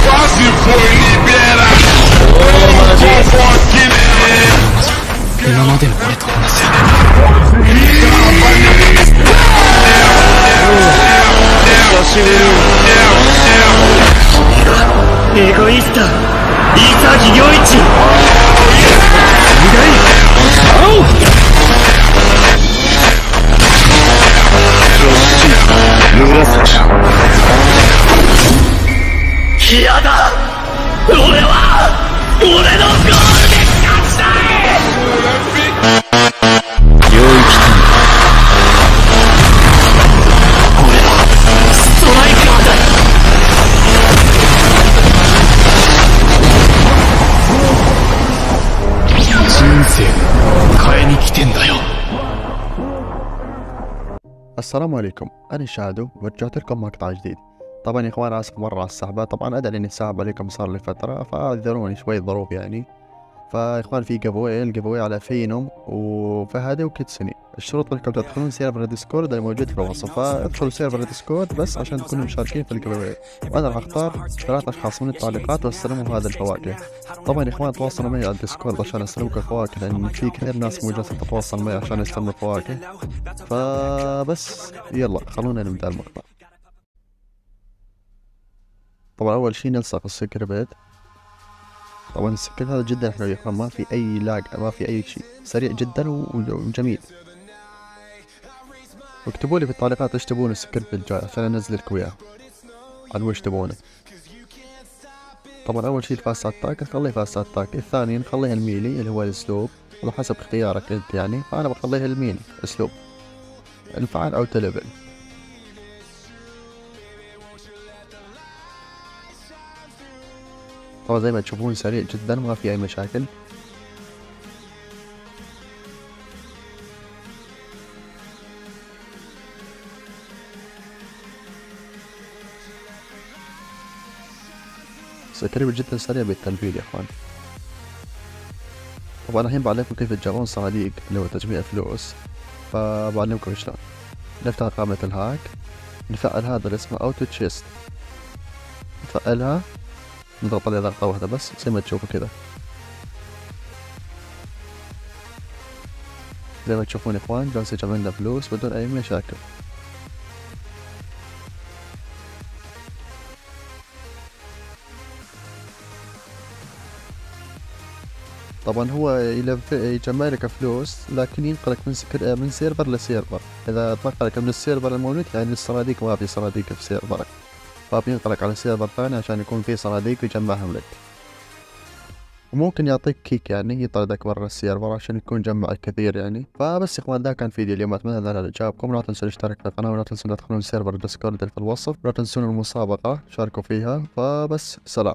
Quase foi liberado. 今までの俺と同じ。久しぶり。エゴイスタ潔良一。嫌だ。俺は俺のゴールで勝ちたい。領域展開。俺はストライカーだ。人生変えに来てんだよ。السلام عليكم، أنا شادو ورجعت لكم مقطع جديد. طبعا يا اخوان اسف مرة على السحبة، طبعا ادري اني ساحب عليكم صار لي فترة فاعذروني شوي ظروف يعني. فيا اخوان في الجيفوي على فينوم وفهد وكيتسوني. الشروط انكم تدخلون سيرفر الديسكورد اللي موجود في الوصف، فادخلوا سيرفر الديسكورد بس عشان تكونوا مشاركين في الجيفوي. وانا راح اختار 3 اشخاص من التعليقات واستلمهم هذه الفواكه. طبعا يا اخوان تواصلوا معي على الديسكورد عشان استلمكم الفواكه، لان في كثير ناس مو جالسة تتواصل معي عشان يستلموا الفواكه. فبس يلا خلونا نبدا المقطع. طبعا اول شي نلصق السكر بيت. طبعا السكر هذا جدا حلو يا اخوان، ما في اي لاج، ما في اي شي، سريع جدا وجميل. واكتبوا لي في التعليقات ايش تبون السكر في الجاي عشان انزل لكم اياه على وش تبونه. طبعا اول شي الفاست اتاك نخليه فاست اتاك، الثاني نخليه الميلي اللي هو الاسلوب، على حسب اختيارك انت يعني، فانا بخليه الميلي اسلوب انفعال او تلفل. طبعا زي ما تشوفون سريع جدا ما في اي مشاكل. تقريبا جدا سريع بالتلفيل يا اخوان. طبعا الحين بعلمكم كيف تجرون صناديق اللي هو تجميع فلوس، فبعلمكم شلون. نفتح قائمة الهاك، نفعل هذا اللي اسمه اوتو تشيست، نفعلها نضغط عليه ضغطة واحدة بس زي ما تشوفوا كذا. زي ما تشوفون يا اخوان جالس يجمع لنا فلوس بدون اي مشاكل. طبعا هو يجمع لك فلوس لكن ينقلك من سيرفر لسيرفر. اذا نقلك من السيرفر الموجود يعني الصناديق ما في صناديق في سيرفرك، فبينقلك على سيرفر ثاني عشان يكون فيه صناديق ويجمعهم لك. وممكن يعطيك كيك يعني يطردك برا السيرفر عشان يكون جمعك كثير يعني. فبس يا اخوان ذا كان فيديو اليوم، اتمنى ان اعجابكم. لا تنسوا الاشتراك في القناة، ولا تنسوا تدخلون سيرفر الديسكورد اللي في الوصف، لا تنسون المسابقة شاركوا فيها. فبس سلام.